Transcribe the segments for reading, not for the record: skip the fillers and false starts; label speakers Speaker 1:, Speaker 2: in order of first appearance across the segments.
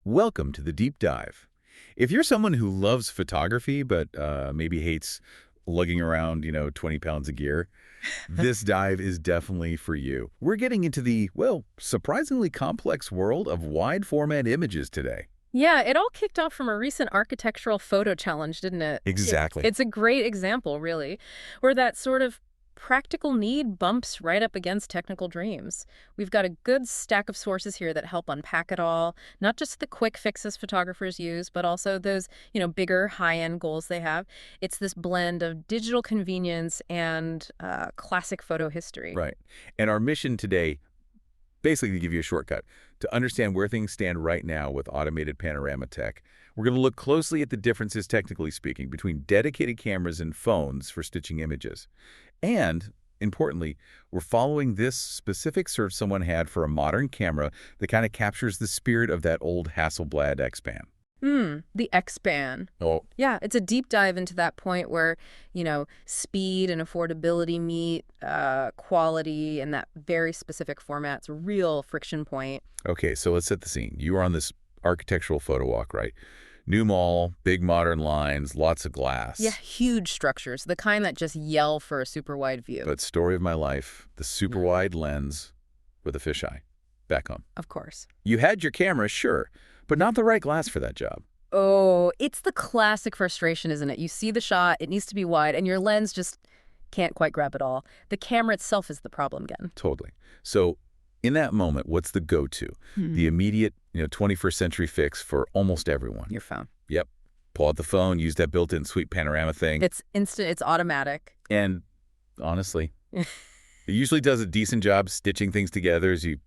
Speaker 1: Welcome to the Deep Dive. If you're someone who loves photography but maybe hates lugging around, 20 pounds of gear, this dive is definitely for you. We're getting into the, well, surprisingly complex world of wide-format images today.
Speaker 2: Yeah, it all kicked off from a recent architectural photo challenge, didn't it?
Speaker 1: Exactly.
Speaker 2: It's a great example, really, where that sort of practical need bumps right up against technical dreams. We've got a good stack of sources here that help unpack it all, not just the quick fixes photographers use, but also those, bigger high-end goals they have. It's this blend of digital convenience and classic photo history.
Speaker 1: Right. And our mission today, basically to give you a shortcut, to understand where things stand right now with automated panorama tech. We're going to look closely at the differences, technically speaking, between dedicated cameras and phones for stitching images. And, importantly, we're following this specific search someone had for a modern camera that kind of captures the spirit of that old Hasselblad Xpan.
Speaker 2: The Xpan.
Speaker 1: Oh,
Speaker 2: Yeah, it's a deep dive into that point where, speed and affordability meet quality and that very specific format's a real friction point.
Speaker 1: okay, so let's set the scene. You are on this architectural photo walk, right? New mall, big modern lines, lots of glass.
Speaker 2: Yeah, huge structures, the kind that just yell for a super wide view.
Speaker 1: But story of my life, the super wide lens with a fisheye. Back home.
Speaker 2: Of course.
Speaker 1: You had your camera, sure, but not the right glass for that job.
Speaker 2: Oh, it's the classic frustration, isn't it? You see the shot, it needs to be wide, and your lens just can't quite grab it all. The camera itself is the problem again.
Speaker 1: Totally. So in that moment, what's the go-to? The immediate, 21st century fix for almost everyone.
Speaker 2: Your phone.
Speaker 1: Yep. Pull out the phone, use that built-in sweet panorama thing.
Speaker 2: It's instant, it's automatic.
Speaker 1: And honestly, it usually does a decent job stitching things together as you,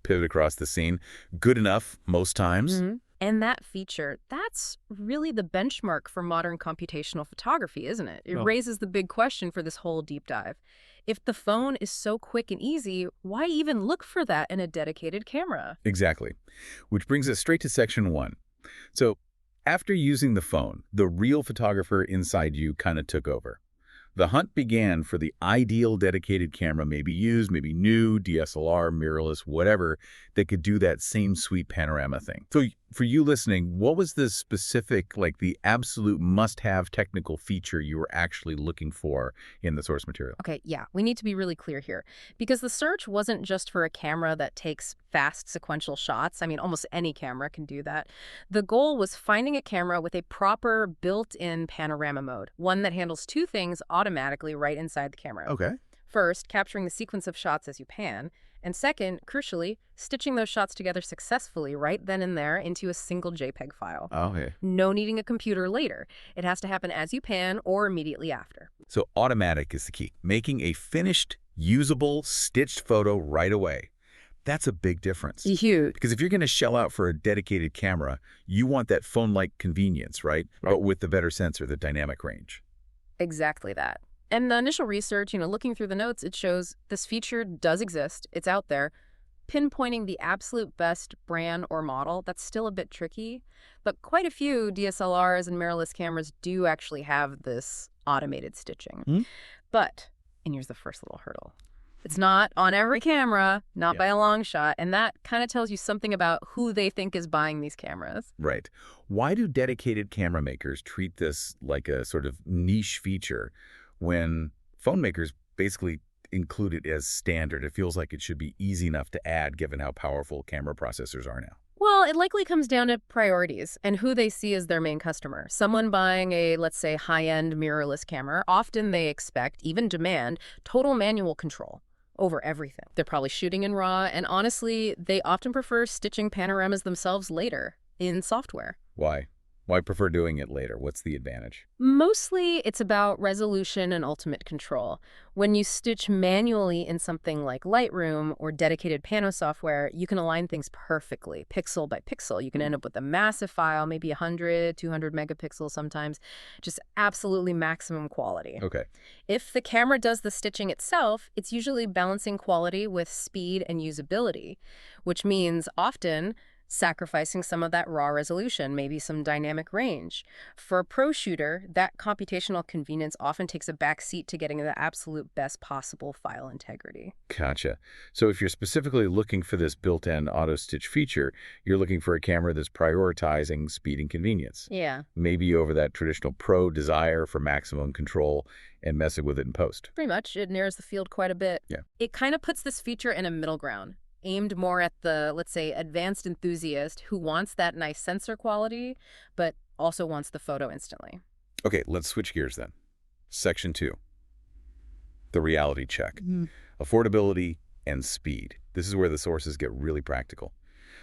Speaker 1: pivot across the scene. Good enough most times.
Speaker 2: And that feature, that's really the benchmark for modern computational photography, isn't it? It raises the big question for this whole deep dive. If the phone is so quick and easy, why even look for that in a dedicated camera?
Speaker 1: Exactly. Which brings us straight to section 1. So after using the phone, the real photographer inside you kind of took over. The hunt began for the ideal dedicated camera, maybe used, maybe new, DSLR, mirrorless, whatever, that could do that same sweet panorama thing. So for you listening, what was the specific, the absolute must-have technical feature you were actually looking for in the source material?
Speaker 2: Okay, yeah, we need to be really clear here because the search wasn't just for a camera that takes fast sequential shots. I mean, almost any camera can do that. The goal was finding a camera with a proper built-in panorama mode, one that handles two things automatically right inside the camera.
Speaker 1: Okay.
Speaker 2: First, capturing the sequence of shots as you pan, and second, crucially, stitching those shots together successfully right then and there into a single JPEG file.
Speaker 1: Okay.
Speaker 2: No needing a computer later. It has to happen as you pan or immediately after.
Speaker 1: So automatic is the key. Making a finished, usable, stitched photo right away. That's a big difference.
Speaker 2: Huge.
Speaker 1: Because if you're going to shell out for a dedicated camera, you want that phone-like convenience, right? But with the better sensor, the dynamic range.
Speaker 2: Exactly that. And the initial research, looking through the notes, it shows this feature does exist. It's out there. Pinpointing the absolute best brand or model, that's still a bit tricky. But quite a few DSLRs and mirrorless cameras do actually have this automated stitching. But, and here's the first little hurdle. It's not on every camera, not by a long shot, and that kind of tells you something about who they think is buying these cameras.
Speaker 1: Right. Why do dedicated camera makers treat this like a sort of niche feature when phone makers basically include it as standard? It feels like it should be easy enough to add given how powerful camera processors are now.
Speaker 2: Well, it likely comes down to priorities and who they see as their main customer. Someone buying a, let's say, high-end mirrorless camera, often they expect, even demand, total manual control over everything. They're probably shooting in RAW, and honestly, they often prefer stitching panoramas themselves later in software.
Speaker 1: Why? Why prefer doing it later? What's the advantage?
Speaker 2: Mostly, it's about resolution and ultimate control. When you stitch manually in something like Lightroom or dedicated pano software, you can align things perfectly, pixel by pixel. You can end up with a massive file, maybe 100, 200 megapixels sometimes, just absolutely maximum quality.
Speaker 1: Okay.
Speaker 2: If the camera does the stitching itself, it's usually balancing quality with speed and usability, which means often sacrificing some of that raw resolution, maybe some dynamic range. For a pro shooter, that computational convenience often takes a back seat to getting the absolute best possible file integrity.
Speaker 1: Gotcha. So if you're specifically looking for this built-in auto-stitch feature, you're looking for a camera that's prioritizing speed and convenience.
Speaker 2: Yeah,
Speaker 1: Maybe over that traditional pro desire for maximum control and messing with it in post.
Speaker 2: pretty much. It narrows the field quite a bit.
Speaker 1: Yeah.
Speaker 2: It kind of puts this feature in a middle ground, aimed more at the, let's say, advanced enthusiast who wants that nice sensor quality, but also wants the photo instantly.
Speaker 1: Okay, let's switch gears then. Section 2, the reality check. Affordability and speed. This is where the sources get really practical.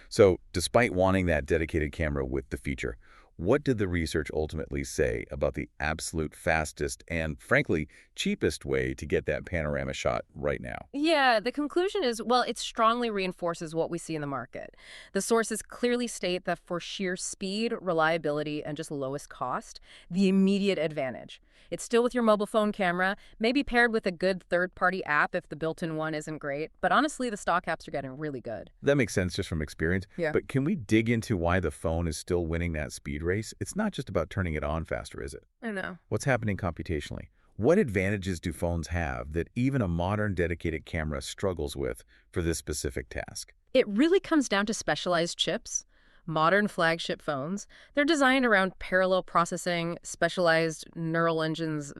Speaker 1: So despite wanting that dedicated camera with the feature, what did the research ultimately say about the absolute fastest and, frankly, cheapest way to get that panorama shot right now?
Speaker 2: Yeah, the conclusion is, well, it strongly reinforces what we see in the market. The sources clearly state that for sheer speed, reliability, and just lowest cost, the immediate advantage. It's still with your mobile phone camera, maybe paired with a good third-party app if the built-in one isn't great, but honestly, the stock apps are getting really good.
Speaker 1: That makes sense just from experience.
Speaker 2: Yeah.
Speaker 1: But can we dig into why the phone is still winning that speed race? It's not just about turning it on faster, is it?
Speaker 2: I know.
Speaker 1: What's happening computationally? What advantages do phones have that even a modern dedicated camera struggles with for this specific task?
Speaker 2: It really comes down to specialized chips. Modern flagship phones, they're designed around parallel processing, specialized neural engines,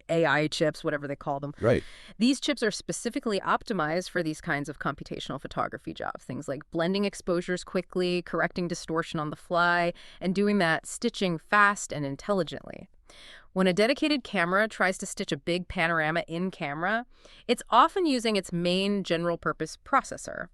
Speaker 2: AI chips, whatever they call them.
Speaker 1: Right.
Speaker 2: These chips are specifically optimized for these kinds of computational photography jobs, things like blending exposures quickly, correcting distortion on the fly, and doing that stitching fast and intelligently. When a dedicated camera tries to stitch a big panorama in camera, it's often using its main general-purpose processor,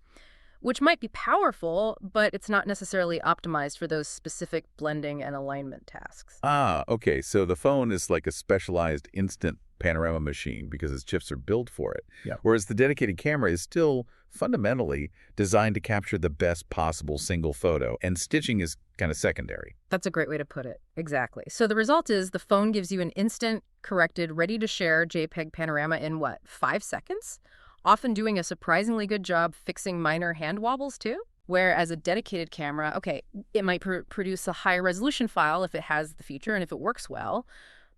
Speaker 2: which might be powerful, but it's not necessarily optimized for those specific blending and alignment tasks.
Speaker 1: Ah, okay. So the phone is like a specialized instant panorama machine because its chips are built for it.
Speaker 3: Yeah.
Speaker 1: Whereas the dedicated camera is still fundamentally designed to capture the best possible single photo, and stitching is kind of secondary.
Speaker 2: That's a great way to put it. Exactly. So the result is the phone gives you an instant, corrected, ready-to-share JPEG panorama in, 5 seconds? Often doing a surprisingly good job fixing minor hand wobbles, too. Whereas a dedicated camera, okay, it might produce a high-resolution file if it has the feature and if it works well,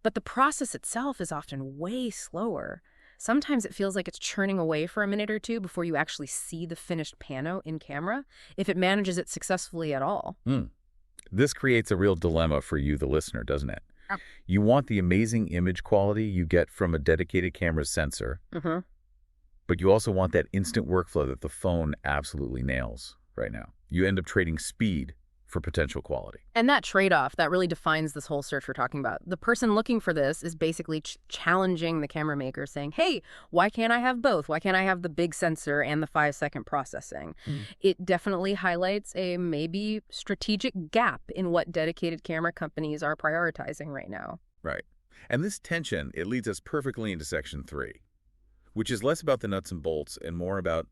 Speaker 2: but the process itself is often way slower. Sometimes it feels like it's churning away for a minute or two before you actually see the finished pano in camera, if it manages it successfully at all.
Speaker 1: This creates a real dilemma for you, the listener, doesn't it?
Speaker 2: Yeah.
Speaker 1: You want the amazing image quality you get from a dedicated camera's sensor, but you also want that instant workflow that the phone absolutely nails right now. You end up trading speed for potential quality.
Speaker 2: And that trade-off, that really defines this whole search we're talking about. The person looking for this is basically challenging the camera maker, saying, hey, why can't I have both? Why can't I have the big sensor and the 5-second processing? It definitely highlights a maybe strategic gap in what dedicated camera companies are prioritizing right now.
Speaker 1: Right. And this tension, it leads us perfectly into Section 3, which is less about the nuts and bolts and more about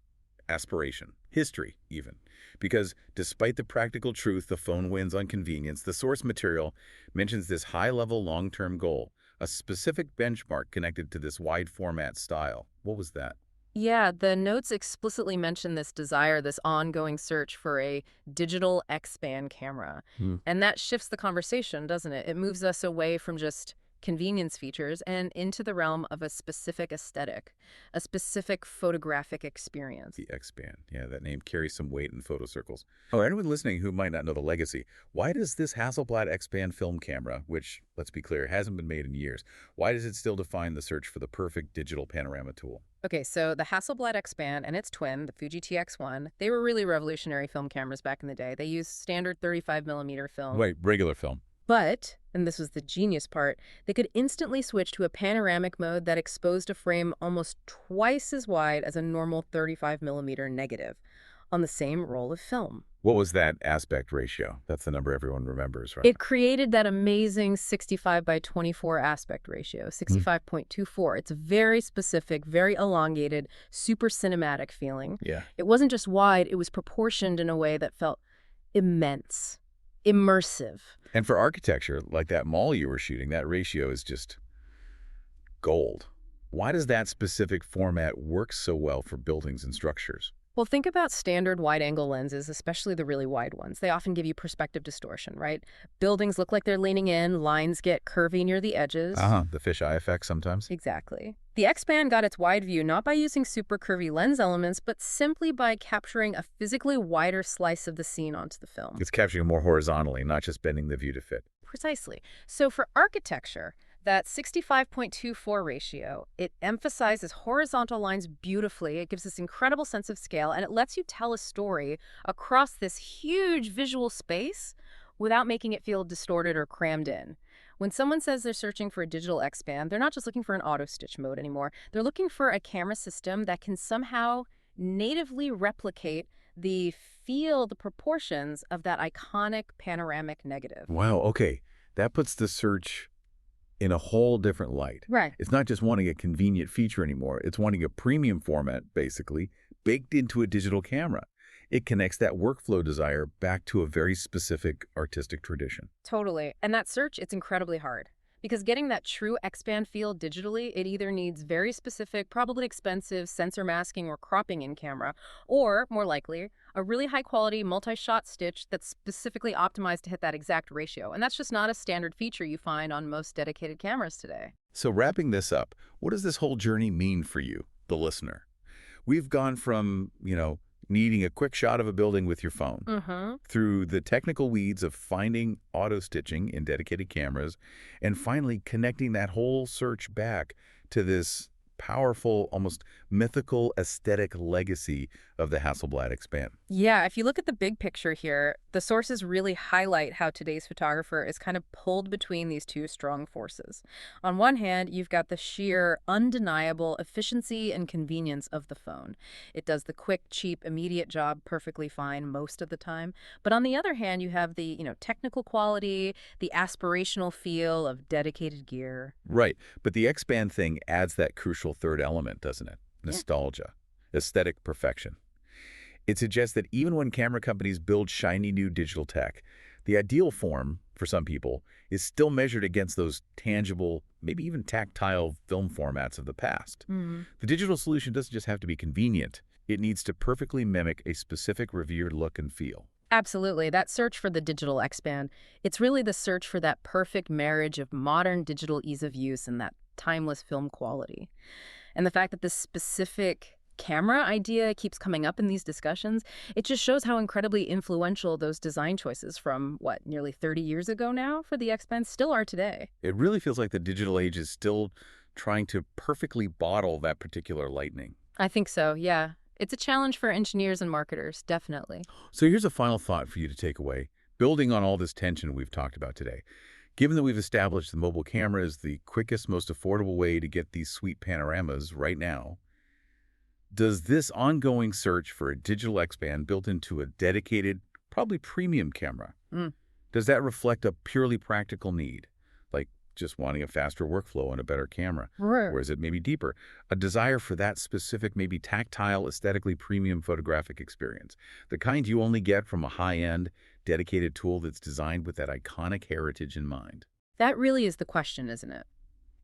Speaker 1: aspiration, history even. Because despite the practical truth the phone wins on convenience, the source material mentions this high-level long-term goal, a specific benchmark connected to this wide-format style. What was that?
Speaker 2: Yeah, the notes explicitly mention this desire, this ongoing search for a digital Xpan camera. And that shifts the conversation, doesn't it? It moves us away from just convenience features and into the realm of a specific aesthetic, a specific photographic experience.
Speaker 1: The Xpan. Yeah, that name carries some weight in photo circles. Oh, anyone listening who might not know the legacy, why does this Hasselblad Xpan film camera, which, let's be clear, hasn't been made in years, why does it still define the search for the perfect digital panorama tool?
Speaker 2: Okay, so the Hasselblad Xpan and its twin, the Fuji TX1, they were really revolutionary film cameras back in the day. They used standard 35mm film.
Speaker 1: Wait, regular film.
Speaker 2: But, and this was the genius part, they could instantly switch to a panoramic mode that exposed a frame almost twice as wide as a normal 35mm negative on the same roll of film.
Speaker 1: What was that aspect ratio? That's the number everyone remembers, right?
Speaker 2: It created that amazing 65:24 aspect ratio, 65.24. It's very specific, very elongated, super cinematic feeling.
Speaker 1: Yeah.
Speaker 2: It wasn't just wide, it was proportioned in a way that felt immense, immersive.
Speaker 1: And for architecture, like that mall you were shooting, that ratio is just gold. Why does that specific format work so well for buildings and structures?
Speaker 2: Well, think about standard wide-angle lenses, especially the really wide ones. They often give you perspective distortion, right? Buildings look like they're leaning in, lines get curvy near the edges.
Speaker 1: The fisheye effect sometimes.
Speaker 2: Exactly. The Xpan got its wide view not by using super curvy lens elements, but simply by capturing a physically wider slice of the scene onto the film.
Speaker 1: It's capturing more horizontally, not just bending the view to fit.
Speaker 2: Precisely. So for architecture, that 65.24 ratio, it emphasizes horizontal lines beautifully. It gives this incredible sense of scale, and it lets you tell a story across this huge visual space without making it feel distorted or crammed in. When someone says they're searching for a digital Xpan, they're not just looking for an auto-stitch mode anymore. They're looking for a camera system that can somehow natively replicate the feel, the proportions of that iconic panoramic negative.
Speaker 1: Wow, okay. That puts the search in a whole different light.
Speaker 2: Right.
Speaker 1: It's not just wanting a convenient feature anymore. It's wanting a premium format, basically, baked into a digital camera. It connects that workflow desire back to a very specific artistic tradition.
Speaker 2: Totally. And that search, it's incredibly hard. Because getting that true Xpan feel digitally, it either needs very specific, probably expensive sensor masking or cropping in camera, or, more likely, a really high-quality multi-shot stitch that's specifically optimized to hit that exact ratio. And that's just not a standard feature you find on most dedicated cameras today.
Speaker 1: So wrapping this up, what does this whole journey mean for you, the listener? We've gone from, needing a quick shot of a building with your phone, through the technical weeds of finding auto-stitching in dedicated cameras, and finally connecting that whole search back to this powerful, almost mythical aesthetic legacy of the Hasselblad Xpan.
Speaker 2: Yeah, if you look at the big picture here, the sources really highlight how today's photographer is kind of pulled between these two strong forces. On one hand, you've got the sheer, undeniable efficiency and convenience of the phone. It does the quick, cheap, immediate job perfectly fine most of the time. But on the other hand, you have the, technical quality, the aspirational feel of dedicated gear.
Speaker 1: Right, but the Xpan thing adds that crucial third element, doesn't it? Nostalgia, aesthetic perfection. It suggests that even when camera companies build shiny new digital tech, the ideal form, for some people, is still measured against those tangible, maybe even tactile film formats of the past. The digital solution doesn't just have to be convenient. It needs to perfectly mimic a specific revered look and feel.
Speaker 2: Absolutely. That search for the digital Xpan, it's really the search for that perfect marriage of modern digital ease of use and that timeless film quality. And the fact that this specific camera idea keeps coming up in these discussions, it just shows how incredibly influential those design choices from, nearly 30 years ago now for the Xpan still are today.
Speaker 1: It really feels like the digital age is still trying to perfectly bottle that particular lightning.
Speaker 2: I think so, yeah. It's a challenge for engineers and marketers, definitely.
Speaker 1: So here's a final thought for you to take away, building on all this tension we've talked about today. Given that we've established the mobile camera is the quickest, most affordable way to get these sweet panoramas right now, does this ongoing search for a digital Xpan built into a dedicated, probably premium camera, does that reflect a purely practical need, like just wanting a faster workflow and a better camera?
Speaker 2: Right.
Speaker 1: Or is it maybe deeper, a desire for that specific, maybe tactile, aesthetically premium photographic experience, the kind you only get from a high-end, dedicated tool that's designed with that iconic heritage in mind?
Speaker 2: That really is the question, isn't it?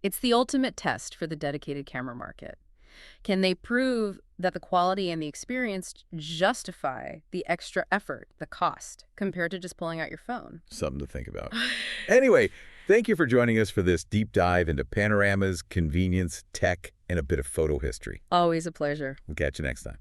Speaker 2: It's the ultimate test for the dedicated camera market. Can they prove that the quality and the experience justify the extra effort, the cost, compared to just pulling out your phone?
Speaker 1: Something to think about. Anyway, thank you for joining us for this deep dive into panoramas, convenience, tech, and a bit of photo history.
Speaker 2: Always a pleasure.
Speaker 1: We'll catch you next time.